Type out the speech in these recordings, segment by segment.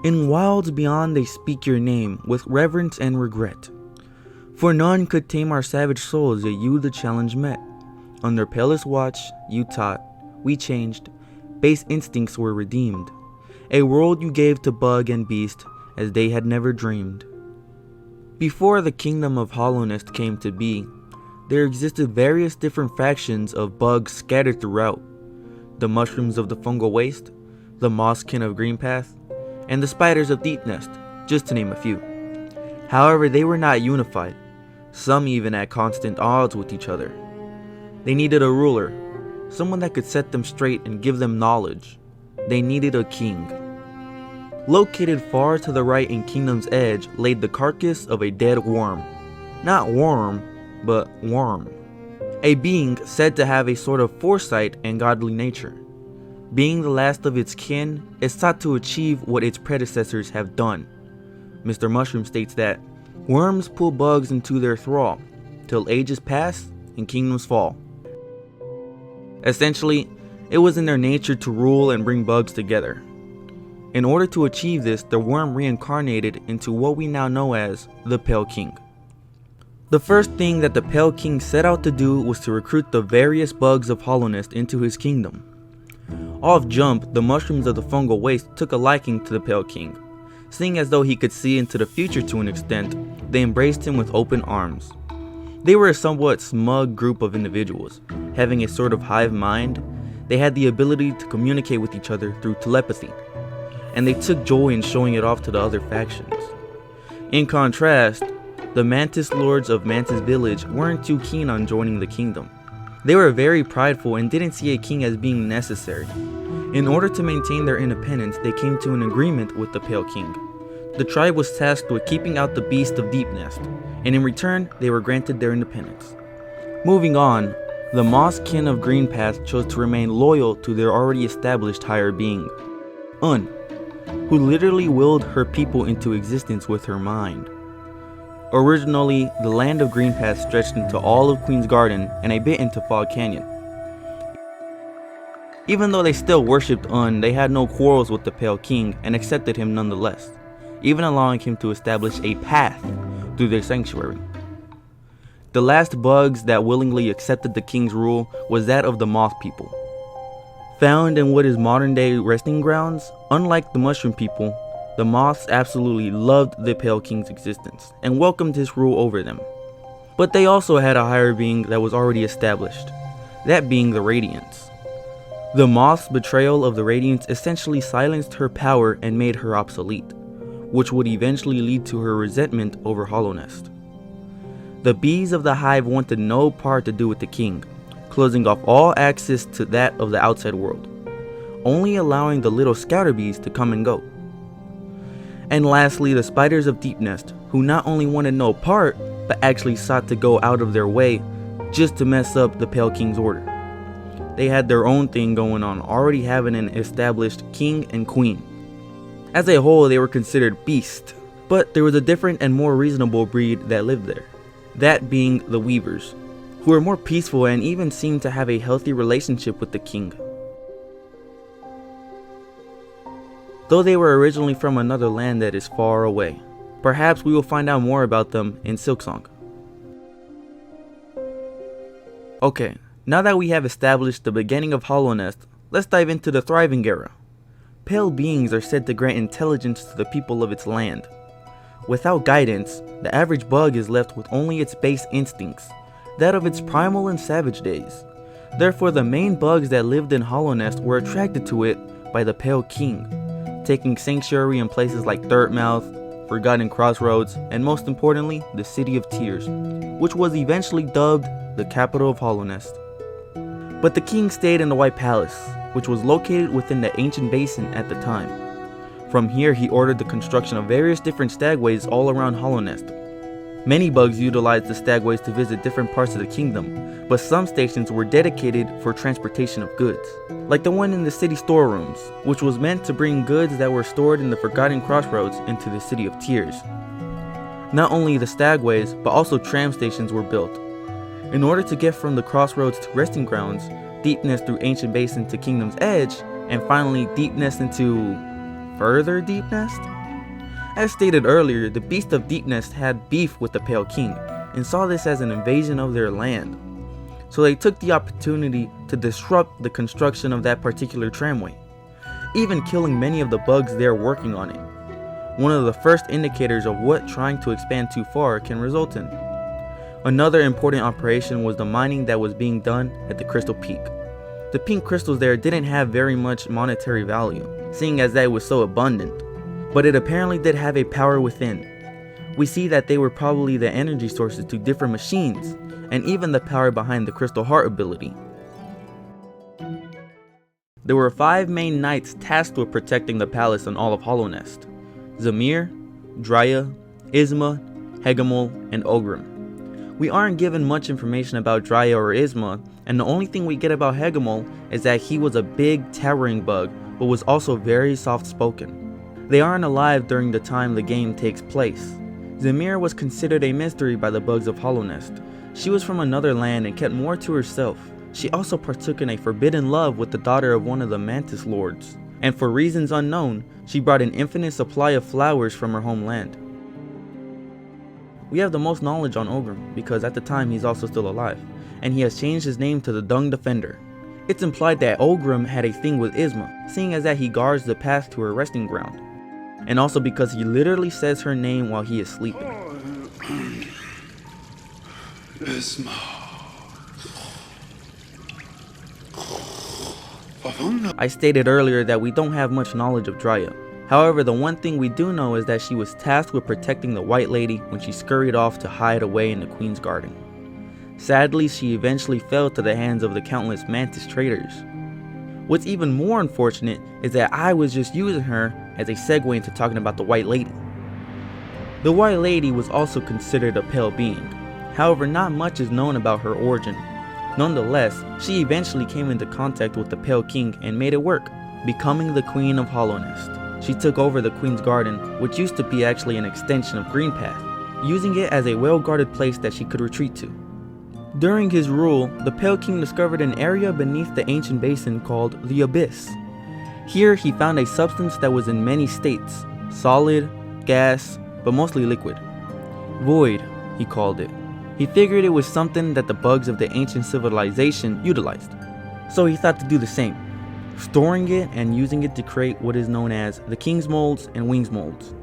In wilds beyond they speak your name with reverence and regret. For none could tame our savage souls, yet you the challenge met. On their palest watch, you taught, we changed, base instincts were redeemed. A world you gave to bug and beast, as they had never dreamed. Before the kingdom of Hallownest came to be, there existed various different factions of bugs scattered throughout. The mushrooms of the fungal waste, the mosskin of Greenpath, and the spiders of Deepnest, just to name a few. However, they were not unified, some even at constant odds with each other. They needed a ruler, someone that could set them straight and give them knowledge. They needed a king. Located far to the right in Kingdom's Edge laid the carcass of a dead worm. Not worm, but worm. A being said to have a sort of foresight and godly nature. Being the last of its kin, it sought to achieve what its predecessors have done. Mr. Mushroom states that worms pull bugs into their thrall, till ages pass and kingdoms fall. Essentially, it was in their nature to rule and bring bugs together. In order to achieve this, the worm reincarnated into what we now know as the Pale King. The first thing that the Pale King set out to do was to recruit the various bugs of Hallownest into his kingdom. Off jump, the mushrooms of the fungal waste took a liking to the Pale King. Seeing as though he could see into the future to an extent, they embraced him with open arms. They were a somewhat smug group of individuals, having a sort of hive mind. They had the ability to communicate with each other through telepathy, and they took joy in showing it off to the other factions. In contrast, the Mantis Lords of Mantis Village weren't too keen on joining the kingdom. They were very prideful and didn't see a king as being necessary. In order to maintain their independence, they came to an agreement with the Pale King. The tribe was tasked with keeping out the beast of Deepnest, and in return, they were granted their independence. Moving on, the mosskin of Greenpath chose to remain loyal to their already established higher being, Un, who literally willed her people into existence with her mind. Originally, the land of Greenpath stretched into all of Queen's Garden and a bit into Fog Canyon. Even though they still worshipped Un, they had no quarrels with the Pale King and accepted him nonetheless, even allowing him to establish a path through their sanctuary. The last bugs that willingly accepted the king's rule was that of the moth people. Found in what is modern day resting grounds, unlike the mushroom people, the moths absolutely loved the Pale King's existence and welcomed his rule over them. But they also had a higher being that was already established, that being the Radiance. The moth's betrayal of the Radiance essentially silenced her power and made her obsolete, which would eventually lead to her resentment over Hallownest. The bees of the hive wanted no part to do with the king, closing off all access to that of the outside world, only allowing the little scouter bees to come and go. And lastly, the spiders of Deepnest, who not only wanted no part, but actually sought to go out of their way just to mess up the Pale King's order. They had their own thing going on, already having an established king and queen. As a whole, they were considered beasts, but there was a different and more reasonable breed that lived there, that being the Weavers, who were more peaceful and even seemed to have a healthy relationship with the king. Though they were originally from another land that is far away. Perhaps we will find out more about them in Silksong. Okay, now that we have established the beginning of Hallownest, let's dive into the thriving era. Pale beings are said to grant intelligence to the people of its land. Without guidance, the average bug is left with only its base instincts, that of its primal and savage days. Therefore, the main bugs that lived in Hallownest were attracted to it by the Pale King, taking sanctuary in places like Dirtmouth, Forgotten Crossroads, and most importantly, the City of Tears, which was eventually dubbed the capital of Hallownest. But the king stayed in the White Palace, which was located within the ancient basin at the time. From here, he ordered the construction of various different stagways all around Hallownest. Many bugs utilized the stagways to visit different parts of the kingdom, but some stations were dedicated for transportation of goods, like the one in the city storerooms, which was meant to bring goods that were stored in the Forgotten Crossroads into the City of Tears. Not only the stagways, but also tram stations were built. In order to get from the crossroads to resting grounds, Deepnest through Ancient Basin to Kingdom's Edge, and finally Deepnest into further Deepnest, As stated earlier, the Beast of Deepnest had beef with the Pale King and saw this as an invasion of their land. So they took the opportunity to disrupt the construction of that particular tramway, even killing many of the bugs there working on it. One of the first indicators of what trying to expand too far can result in. Another important operation was the mining that was being done at the Crystal Peak. The pink crystals there didn't have very much monetary value, seeing as that it was so abundant, but it apparently did have a power within. We see that they were probably the energy sources to different machines, and even the power behind the Crystal Heart ability. There were 5 main knights tasked with protecting the palace and all of Hallownest: Zamir, Drya, Isma, Hegemol, and Ogrim. We aren't given much information about Drya or Isma, and the only thing we get about Hegemol is that he was a big, towering bug, but was also very soft-spoken. They aren't alive during the time the game takes place. Zamir was considered a mystery by the bugs of Hallownest. She was from another land and kept more to herself. She also partook in a forbidden love with the daughter of one of the Mantis Lords, and for reasons unknown, she brought an infinite supply of flowers from her homeland. We have the most knowledge on Ogrim because at the time he's also still alive, and he has changed his name to the Dung Defender. It's implied that Ogrim had a thing with Isma, seeing as that he guards the path to her resting ground, and also because he literally says her name while he is sleeping. Isma. I stated earlier that we don't have much knowledge of Drya. However, the one thing we do know is that she was tasked with protecting the White Lady when she scurried off to hide away in the Queen's garden. Sadly, she eventually fell to the hands of the countless Mantis traders. What's even more unfortunate is that I was just using her as a segue into talking about the White Lady. The White Lady was also considered a pale being. However, not much is known about her origin. Nonetheless, she eventually came into contact with the Pale King and made it work, becoming the Queen of Hallownest. She took over the Queen's Garden, which used to be actually an extension of Green Path, using it as a well-guarded place that she could retreat to. During his rule, the Pale King discovered an area beneath the ancient basin called the Abyss. Here he found a substance that was in many states: solid, gas, but mostly liquid. Void, he called it. He figured it was something that the bugs of the ancient civilization utilized, so he thought to do the same, storing it and using it to create what is known as the King's Molds and Wings Molds.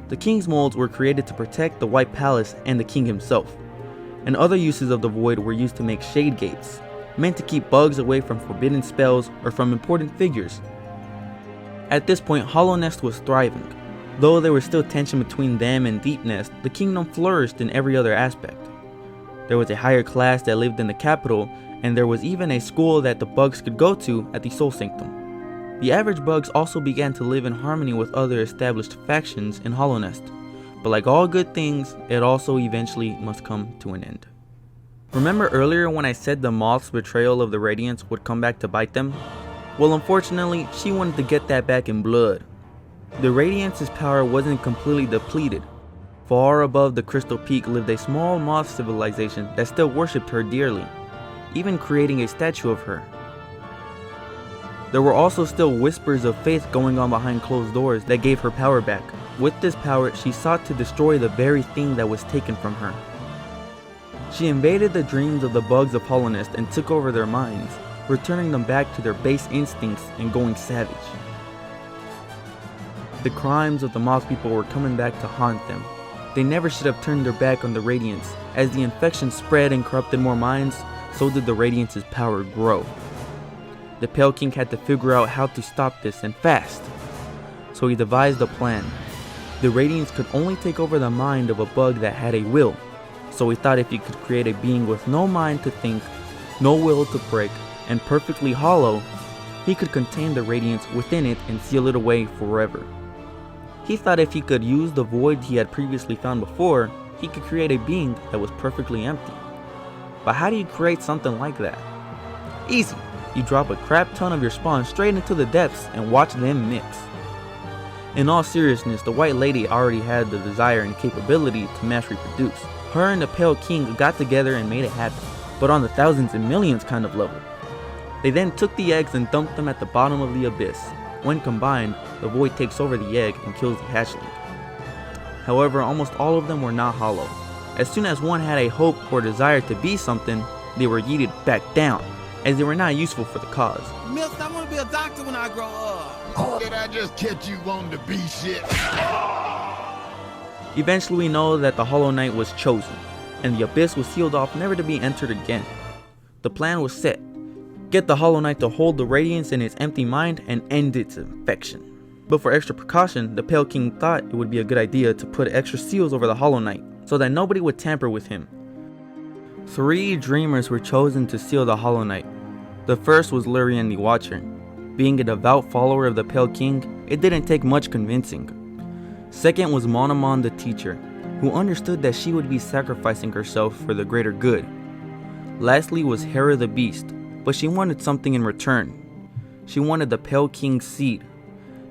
The King's Molds were created to protect the White Palace and the King himself, and other uses of the Void were used to make shade gates, meant to keep bugs away from forbidden spells or from important figures. At this point, Hallownest was thriving. Though there was still tension between them and Deepnest, the kingdom flourished in every other aspect. There was a higher class that lived in the capital, and there was even a school that the bugs could go to at the Soul Sanctum. The average bugs also began to live in harmony with other established factions in Hallownest, but like all good things, it also eventually must come to an end. Remember earlier when I said the Moth's betrayal of the Radiance would come back to bite them? Well, unfortunately, she wanted to get that back in blood. The Radiance's power wasn't completely depleted. Far above the Crystal Peak lived a small moth civilization that still worshipped her dearly, even creating a statue of her. There were also still whispers of faith going on behind closed doors that gave her power back. With this power, she sought to destroy the very thing that was taken from her. She invaded the dreams of the bugs of Hallownest and took over their minds, returning them back to their base instincts and going savage. The crimes of the Moth people were coming back to haunt them. They never should have turned their back on the Radiance. As the infection spread and corrupted more minds, so did the Radiance's power grow. The Pale King had to figure out how to stop this, and fast. So he devised a plan. The Radiance could only take over the mind of a bug that had a will, so he thought if he could create a being with no mind to think, no will to break, and perfectly hollow, he could contain the Radiance within it and seal it away forever. He thought if he could use the void he had previously found before, he could create a being that was perfectly empty. But how do you create something like that? Easy. You drop a crap ton of your spawn straight into the depths and watch them mix. In all seriousness, the White Lady already had the desire and capability to mass reproduce. Her and the Pale King got together and made it happen, but on the thousands and millions kind of level. They then took the eggs and dumped them at the bottom of the abyss. When combined, the void takes over the egg and kills the hatchling. However, almost all of them were not hollow. As soon as one had a hope or desire to be something, they were yeeted back down, as they were not useful for the cause. Mister, I want to be a doctor when I grow up. Did I just catch you wanting to be shit? Eventually we know that the Hollow Knight was chosen, and the Abyss was sealed off never to be entered again. The plan was set. Get the Hollow Knight to hold the radiance in its empty mind and end its infection. But for extra precaution, the Pale King thought it would be a good idea to put extra seals over the Hollow Knight, so that nobody would tamper with him. 3 dreamers were chosen to seal the Hollow Knight. The first was Lurian the Watcher. Being a devout follower of the Pale King, it didn't take much convincing. Second was Monomon the Teacher, who understood that she would be sacrificing herself for the greater good. Lastly was Hera the Beast, but she wanted something in return. She wanted the Pale King's seed.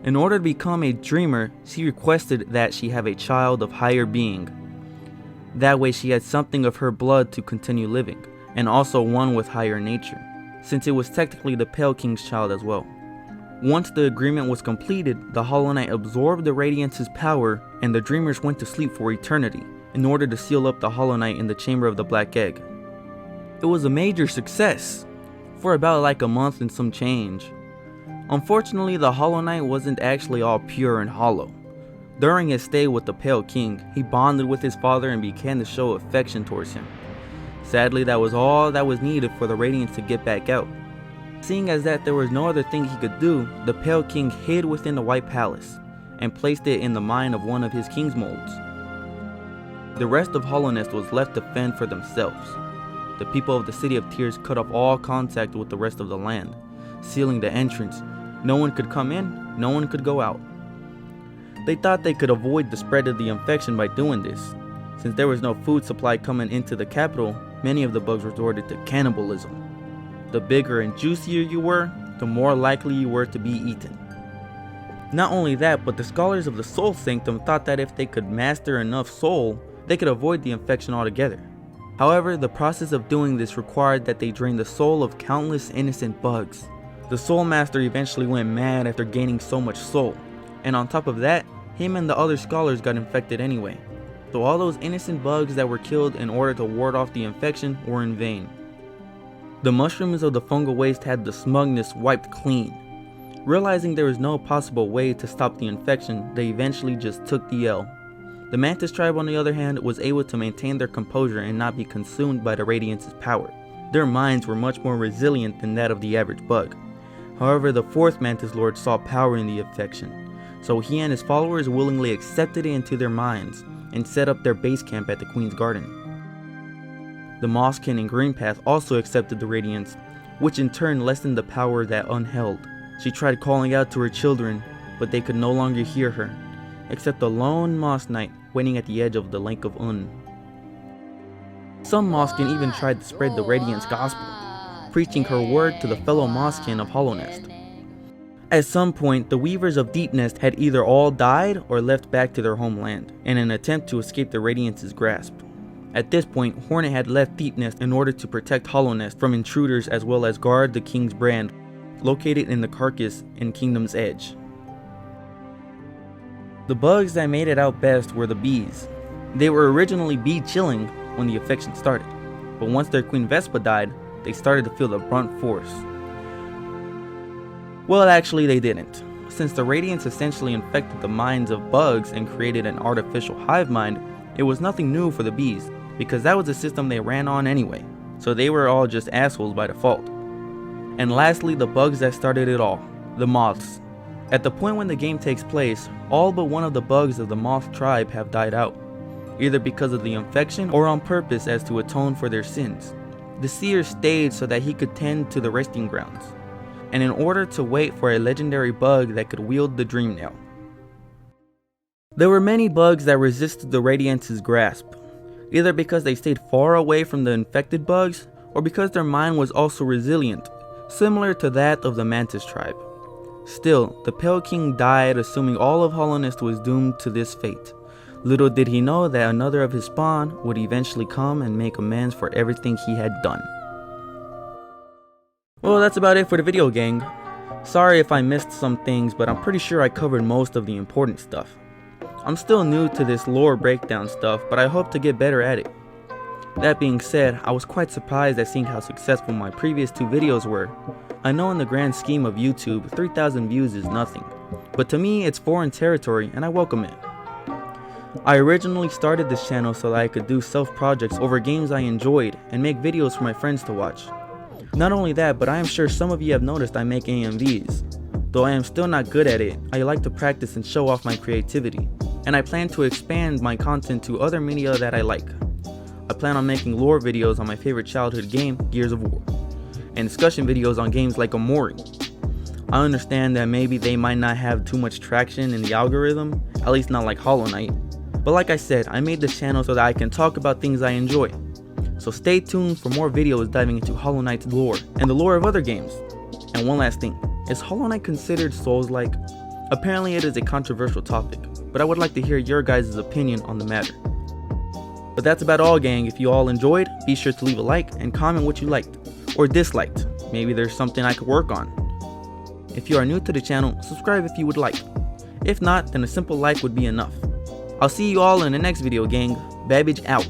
In order to become a dreamer, she requested that she have a child of higher being. That way she had something of her blood to continue living, and also one with higher nature, since it was technically the Pale King's child as well. Once the agreement was completed, the Hollow Knight absorbed the Radiance's power, and the dreamers went to sleep for eternity, in order to seal up the Hollow Knight in the Chamber of the Black Egg. It was a major success, for about like a month and some change. Unfortunately, the Hollow Knight wasn't actually all pure and hollow. During his stay with the Pale King, he bonded with his father and began to show affection towards him. Sadly, that was all that was needed for the Radiance to get back out. Seeing as that there was no other thing he could do, the Pale King hid within the White Palace, and placed it in the mind of one of his king's molds. The rest of Hallownest was left to fend for themselves. The people of the City of Tears cut off all contact with the rest of the land, sealing the entrance. No one could come in, no one could go out. They thought they could avoid the spread of the infection by doing this. Since there was no food supply coming into the capital, many of the bugs resorted to cannibalism. The bigger and juicier you were, the more likely you were to be eaten. Not only that, but the scholars of the Soul Sanctum thought that if they could master enough soul, they could avoid the infection altogether. However, the process of doing this required that they drain the soul of countless innocent bugs. The Soul Master eventually went mad after gaining so much soul, and on top of that, him and the other scholars got infected anyway. So all those innocent bugs that were killed in order to ward off the infection were in vain. The mushrooms of the fungal waste had the smugness wiped clean. Realizing there was no possible way to stop the infection, they eventually just took the L. The Mantis tribe, on the other hand, was able to maintain their composure and not be consumed by the Radiance's power. Their minds were much more resilient than that of the average bug. However, the 4th Mantis Lord saw power in the infection, so he and his followers willingly accepted it into their minds and set up their base camp at the Queen's Garden. The Mosskin and Greenpath also accepted the Radiance, which in turn lessened the power that unheld. She tried calling out to her children, but they could no longer hear her, except a lone Moss Knight waiting at the edge of the Lake of Un. Some Mosskin even tried to spread the Radiance gospel, preaching her word to the fellow Mosskin of Hallownest. At some point, the Weavers of Deepnest had either all died or left back to their homeland, in an attempt to escape the Radiance's grasp. At this point, Hornet had left Deepnest in order to protect Hallownest from intruders as well as guard the King's brand, located in the carcass in Kingdom's Edge. The bugs that made it out best were the bees. They were originally bee chilling when the infection started, but once their Queen Vespa died, they started to feel the brunt force. Well, actually they didn't. Since the Radiance essentially infected the minds of bugs and created an artificial hive mind, it was nothing new for the bees, because that was the system they ran on anyway, so they were all just assholes by default. And lastly, the bugs that started it all, the moths. At the point when the game takes place, all but one of the bugs of the moth tribe have died out, either because of the infection or on purpose as to atone for their sins. The seer stayed so that he could tend to the resting grounds, and in order to wait for a legendary bug that could wield the Dream Nail. There were many bugs that resisted the Radiance's grasp, either because they stayed far away from the infected bugs, or because their mind was also resilient, similar to that of the Mantis tribe. Still, the Pale King died, assuming all of Hallownest was doomed to this fate. Little did he know that another of his spawn would eventually come and make amends for everything he had done. Well, that's about it for the video, gang. Sorry if I missed some things, but I'm pretty sure I covered most of the important stuff. I'm still new to this lore breakdown stuff, but I hope to get better at it. That being said, I was quite surprised at seeing how successful my previous 2 videos were. I know in the grand scheme of YouTube, 3,000 views is nothing, but to me it's foreign territory and I welcome it. I originally started this channel so that I could do self-projects over games I enjoyed and make videos for my friends to watch. Not only that, but I am sure some of you have noticed I make AMVs. Though I am still not good at it, I like to practice and show off my creativity, and I plan to expand my content to other media that I like. I plan on making lore videos on my favorite childhood game, Gears of War, and discussion videos on games like Omori. I understand that maybe they might not have too much traction in the algorithm, at least not like Hollow Knight, but like I said, I made this channel so that I can talk about things I enjoy. So stay tuned for more videos diving into Hollow Knight's lore and the lore of other games. And one last thing, is Hollow Knight considered Souls-like? Apparently it is a controversial topic, but I would like to hear your guys' opinion on the matter. But that's about all, gang. If you all enjoyed, be sure to leave a like and comment what you liked or disliked. Maybe there's something I could work on. If you are new to the channel, subscribe if you would like. If not, then a simple like would be enough. I'll see you all in the next video, gang. Babbage out.